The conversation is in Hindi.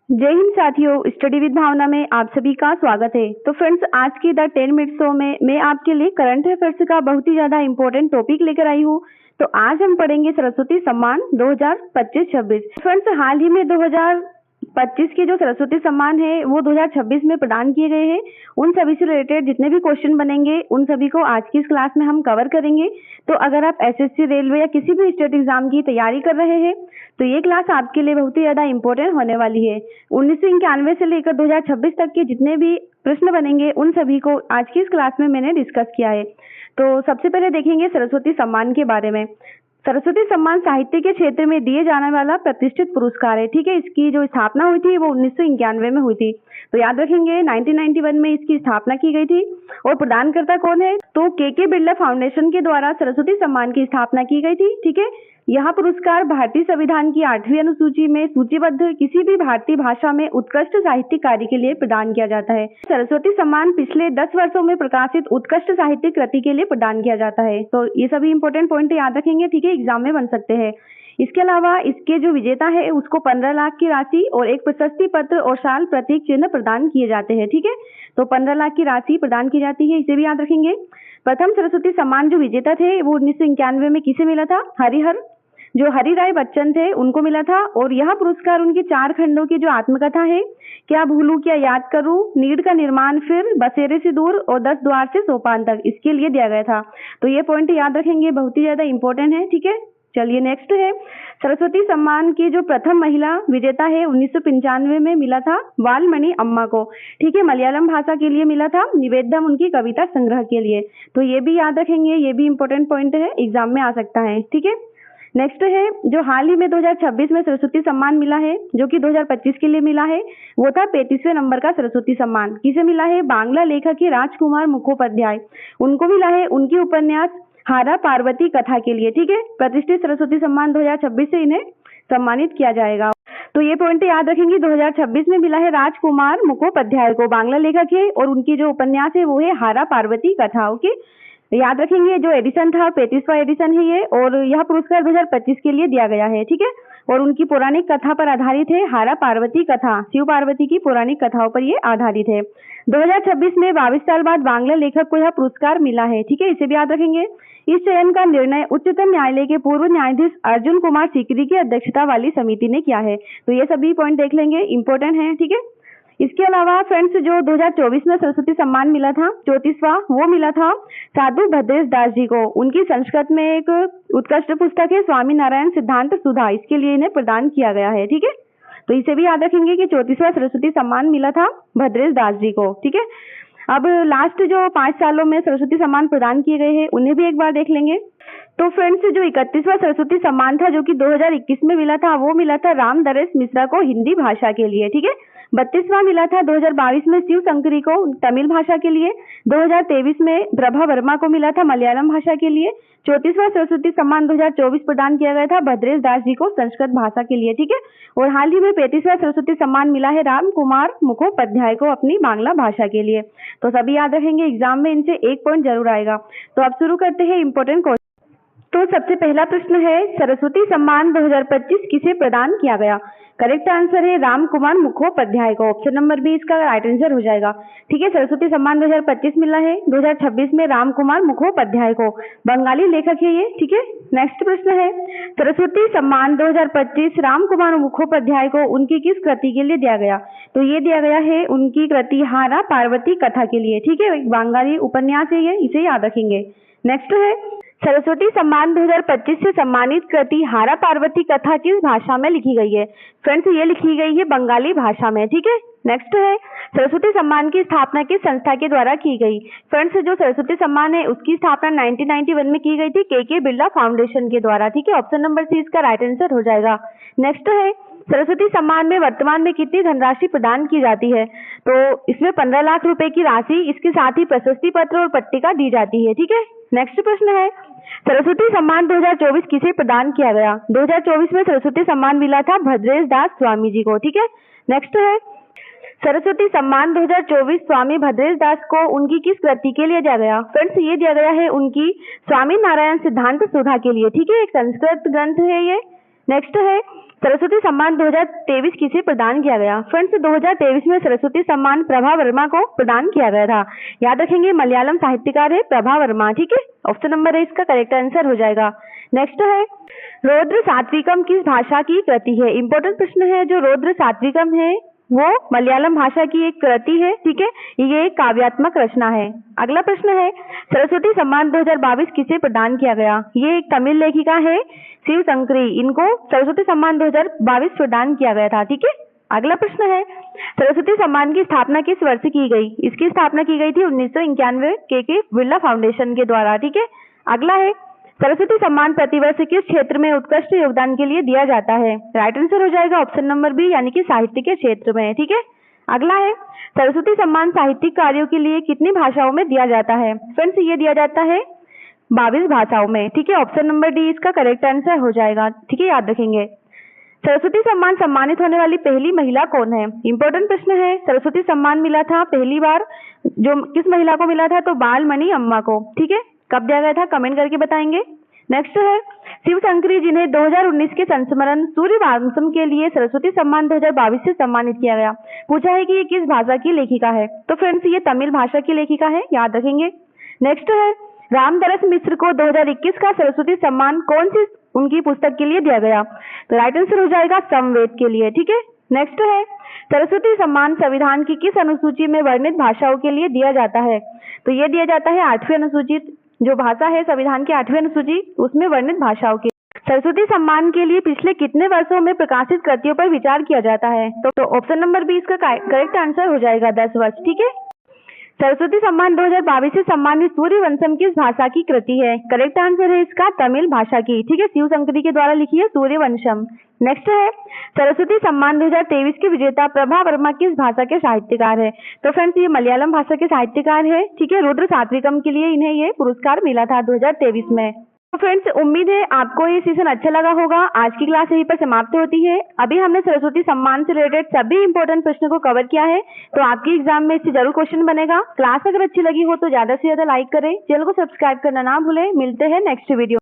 जय हिंद साथियों, स्टडी विद भावना में आप सभी का स्वागत है। तो फ्रेंड्स, आज की द 10 मिनट शो में मैं आपके लिए करंट अफेयर्स का बहुत ही ज्यादा इंपॉर्टेंट टॉपिक लेकर आई हूँ। तो आज हम पढ़ेंगे सरस्वती सम्मान 2025-26। फ्रेंड्स, हाल ही में 2025 के जो सरस्वती सम्मान है वो 2026 में प्रदान किए गए हैं। उन सभी से रिलेटेड जितने भी क्वेश्चन बनेंगे उन सभी को आज की इस क्लास में हम कवर करेंगे। तो अगर आप एसएससी, रेलवे या किसी भी स्टेट एग्जाम की तैयारी कर रहे हैं तो ये क्लास आपके लिए बहुत ही ज्यादा इंपॉर्टेंट होने वाली है। 1991 से लेकर 2026 तक के जितने भी प्रश्न बनेंगे उन सभी को आज की इस क्लास में मैंने डिस्कस किया है। तो सबसे पहले देखेंगे सरस्वती सम्मान के बारे में। सरस्वती सम्मान साहित्य के क्षेत्र में दिए जाने वाला प्रतिष्ठित पुरस्कार है। ठीक है, इसकी जो स्थापना हुई थी वो 1991 में हुई थी। तो याद रखेंगे 1991 में इसकी स्थापना की गई थी। और प्रदानकर्ता कौन है? तो के बिरला फाउंडेशन के द्वारा सरस्वती सम्मान की स्थापना की गई थी। ठीक है, यह पुरस्कार भारतीय संविधान की 8वीं अनुसूची में सूचीबद्ध किसी भी भारतीय भाषा में उत्कृष्ट साहित्यिक कार्य के लिए प्रदान किया जाता है। सरस्वती सम्मान पिछले 10 वर्षों में प्रकाशित उत्कृष्ट साहित्यिक कृति के लिए प्रदान किया जाता है। तो ये सभी इंपॉर्टेंट पॉइंट याद रखेंगे। ठीक है, एग्जाम में बन सकते हैं। इसके अलावा इसके जो विजेता है उसको 15 लाख की राशि और एक प्रशस्ति पत्र और शाल प्रतीक चिन्ह प्रदान किए जाते हैं। ठीक है, तो 15 लाख की राशि प्रदान की जाती है, इसे भी याद रखेंगे। प्रथम सरस्वती सम्मान जो विजेता थे वो 1991 में किसे मिला था? हरिहर, जो हरि राय बच्चन थे उनको मिला था। और यह पुरस्कार उनके 4 खंडों की जो आत्मकथा है, क्या भूलूं क्या याद करूं, नीड़ का निर्माण, फिर बसेरे से दूर और 10 द्वार से सोपान तक, इसके लिए दिया गया था। तो ये पॉइंट याद रखेंगे, बहुत ही ज्यादा इंपॉर्टेंट है। ठीक है, चलिए नेक्स्ट है सरस्वती सम्मान की जो प्रथम महिला विजेता है 1995 में मिला था वालमणि अम्मा को। ठीक है, मलयालम भाषा के लिए मिला था, निवेदम उनकी कविता संग्रह के लिए। तो ये भी याद रखेंगे, ये भी इंपॉर्टेंट पॉइंट है, एग्जाम में आ सकता है। ठीक है, नेक्स्ट है जो हाल ही में 2026 में सरस्वती सम्मान मिला है, जो कि 2025 के लिए मिला है, वो था 35वें नंबर का सरस्वती सम्मान। किसे मिला है? बांग्ला लेखक है राजकुमार मुखोपाध्याय, उनको मिला है उनकी उपन्यास हारा पार्वती कथा के लिए। ठीक है, प्रतिष्ठित सरस्वती सम्मान 2026 से इन्हें सम्मानित किया जाएगा। तो ये पॉइंट याद रखेंगे, 2026 में मिला है राजकुमार मुखोपाध्याय को, बांग्ला लेखक है, और उनकी जो उपन्यास है वो है हारा पार्वती कथा। ओके, याद रखेंगे जो एडिशन था 35वां एडिशन है ये, और यह पुरस्कार 2025 के लिए दिया गया है। ठीक है, और उनकी पौराणिक कथा पर आधारित है, हारा पार्वती कथा, शिव पार्वती की पौराणिक कथाओं पर ये आधारित है। 2026 में 22 साल बाद बांग्ला लेखक को यह पुरस्कार मिला है। ठीक है, इसे भी याद रखेंगे। इस चयन का निर्णय उच्चतम न्यायालय के पूर्व न्यायाधीश अर्जुन कुमार सीकरी की अध्यक्षता वाली समिति ने किया है। तो ये सभी पॉइंट देख लेंगे, इंपॉर्टेंट है। ठीक है, इसके अलावा फ्रेंड्स जो 2024 में सरस्वती सम्मान मिला था 34वां, वो मिला था साधु भद्रेश दास जी को। उनकी संस्कृत में एक उत्कृष्ट पुस्तक है स्वामी नारायण सिद्धांत सुधा, इसके लिए इन्हें प्रदान किया गया है। ठीक है, तो इसे भी याद रखेंगे कि 34वां सरस्वती सम्मान मिला था भद्रेश दास जी को। ठीक है, अब लास्ट जो 5 सालों में सरस्वती सम्मान प्रदान किए गए हैं उन्हें भी एक बार देख लेंगे। तो फ्रेंड्स जो 31वां सरस्वती सम्मान था जो कि 2021 में मिला था, वो मिला था राम नरेश मिश्रा को हिंदी भाषा के लिए। ठीक है, 32वां मिला था 2022 में शिव शंकरी को तमिल भाषा के लिए। 2023 में प्रभा वर्मा को मिला था मलयालम भाषा के लिए। 34वां सरस्वती सम्मान 2024 प्रदान किया गया था भद्रेश दास जी को संस्कृत भाषा के लिए। ठीक है, और हाल ही में 35वां सरस्वती सम्मान मिला है राम कुमार मुखोपाध्याय को अपनी बांग्ला भाषा के लिए। तो सभी याद रखेंगे, एग्जाम में इनसे एक पॉइंट जरूर आएगा। तो अब शुरू करते हैं इंपॉर्टेंट क्वेश्चन। तो सबसे पहला प्रश्न है, सरस्वती सम्मान 2025 किसे प्रदान किया गया? करेक्ट आंसर है राम कुमार मुखोपाध्याय को। ऑप्शन नंबर बी इसका राइट आंसर हो जाएगा। ठीक है, सरस्वती सम्मान 2025 मिला है 2026 में राम कुमार मुखोपाध्याय को, बंगाली लेखक है ये। ठीक है, नेक्स्ट प्रश्न है, सरस्वती सम्मान 2025 राम कुमार मुखोपाध्याय को उनकी किस कृति के लिए दिया गया? तो ये दिया गया है उनकी कृति हारा पार्वती कथा के लिए। ठीक है, एक बंगाली उपन्यास है ये, इसे याद रखेंगे। नेक्स्ट है, सरस्वती सम्मान 2025 से सम्मानित कृति हारा पार्वती कथा किस भाषा में लिखी गई है? फ्रेंड्स ये लिखी गई है बंगाली भाषा में। ठीक है, नेक्स्ट है, सरस्वती सम्मान की स्थापना किस संस्था के द्वारा की गई? फ्रेंड्स जो सरस्वती सम्मान है उसकी स्थापना 1991 में की गई थी के बिरला फाउंडेशन के द्वारा। ठीक है, ऑप्शन नंबर सी इसका राइट आंसर हो जाएगा। नेक्स्ट है, सरस्वती सम्मान में वर्तमान में कितनी धनराशि प्रदान की जाती है? तो इसमें 15 लाख रुपए की राशि, इसके साथ ही प्रशस्ति पत्र और पट्टिका दी जाती है। ठीक है, नेक्स्ट प्रश्न है, सरस्वती सम्मान 2024 किसे प्रदान किया गया? 2024 में सरस्वती सम्मान मिला था भद्रेश दास स्वामी जी को। ठीक है, नेक्स्ट है, सरस्वती सम्मान 2024 स्वामी भद्रेश दास को उनकी किस कृति के लिए दिया गया? फ्रेंड्स ये दिया गया है उनकी स्वामी नारायण सिद्धांत सुधा के लिए। ठीक है, एक संस्कृत ग्रंथ है ये। नेक्स्ट है, सरस्वती सम्मान 2023 किसे प्रदान किया गया? फ्रेंड्स 2023 में सरस्वती सम्मान प्रभा वर्मा को प्रदान किया गया था। याद रखेंगे मलयालम साहित्यकार है प्रभा वर्मा, ठीक है। ऑप्शन नंबर ए इसका करेक्ट आंसर हो जाएगा। नेक्स्ट है रौद्र सात्विकम किस भाषा की कृति है? इंपॉर्टेंट प्रश्न है। जो रौद्र सात्विकम है वो मलयालम भाषा की एक कृति है, ठीक है। ये एक काव्यात्मक रचना है। अगला प्रश्न है सरस्वती सम्मान 2022 किसे प्रदान किया गया? ये एक तमिल लेखिका है शिव शंकरी, इनको सरस्वती सम्मान 2022 प्रदान किया गया था, ठीक है। अगला प्रश्न है सरस्वती सम्मान की स्थापना किस वर्ष की गई? इसकी स्थापना की गई थी 1991 के बिरला फाउंडेशन के द्वारा, ठीक है। अगला है सरस्वती सम्मान प्रतिवर्ष किस क्षेत्र में उत्कृष्ट योगदान के लिए दिया जाता है? राइट आंसर हो जाएगा ऑप्शन नंबर बी, यानी कि साहित्य के क्षेत्र में, ठीक है। अगला है सरस्वती सम्मान साहित्यिक कार्यों के लिए कितनी भाषाओं में दिया जाता है? फ्रेंड्स ये दिया जाता है 22 भाषाओं में, ठीक है। ऑप्शन नंबर डी इसका करेक्ट आंसर हो जाएगा, ठीक है, याद रखेंगे। सरस्वती सम्मान सम्मानित होने वाली पहली महिला कौन है? इंपॉर्टेंट प्रश्न है। सरस्वती सम्मान मिला था पहली बार जो किस महिला को मिला था? तो बालमणि अम्मा को, ठीक है। कब दिया गया था कमेंट करके बताएंगे। नेक्स्ट है शिव शंकरी जिन्हें 2019 के संस्मरण सूर्यवंशम के लिए सरस्वती सम्मान 2022 से सम्मानित किया गया। पूछा है कि ये किस भाषा की लेखिका है? तो फ्रेंड्स ये तमिल भाषा की लेखिका है, याद रखेंगे। नेक्स्ट है रामदरस मिश्र को 2021 का सरस्वती सम्मान कौन सी उनकी पुस्तक के लिए दिया गया? तो राइट आंसर हो जाएगा समवेद के लिए, ठीक है। नेक्स्ट है सरस्वती सम्मान संविधान की किस अनुसूची में वर्णित भाषाओं के लिए दिया जाता है? तो ये दिया जाता है 8वीं अनुसूचित जो भाषा है संविधान की 8वीं अनुसूची उसमें वर्णित भाषाओं की। सरस्वती सम्मान के लिए पिछले कितने वर्षों में प्रकाशित कृतियों पर विचार किया जाता है? तो ऑप्शन नंबर बी इसका करेक्ट आंसर हो जाएगा 10 वर्ष, ठीक है। सरस्वती सम्मान 2022 से सम्मानित सूर्यवंशम किस भाषा की कृति है? करेक्ट आंसर है इसका तमिल भाषा की, ठीक है। शिव शंकरी के द्वारा लिखी है सूर्यवंशम। नेक्स्ट है सरस्वती सम्मान 2023 के विजेता प्रभा वर्मा किस भाषा के साहित्यकार है? तो फ्रेंड्स ये मलयालम भाषा के साहित्यकार है, ठीक है। रुद्र सात्विकम के लिए इन्हें ये पुरस्कार मिला था 2023 में। तो फ्रेंड्स उम्मीद है आपको ये सेशन अच्छा लगा होगा। आज की क्लास यहीं पर समाप्त होती है। अभी हमने सरस्वती सम्मान से रिलेटेड सभी इंपॉर्टेंट प्रश्नों को कवर किया है, तो आपके एग्जाम में इससे जरूर क्वेश्चन बनेगा। क्लास अगर अच्छी लगी हो तो ज्यादा से ज्यादा लाइक करें, चैनल को सब्सक्राइब करना ना भूलें। मिलते हैं नेक्स्ट वीडियो।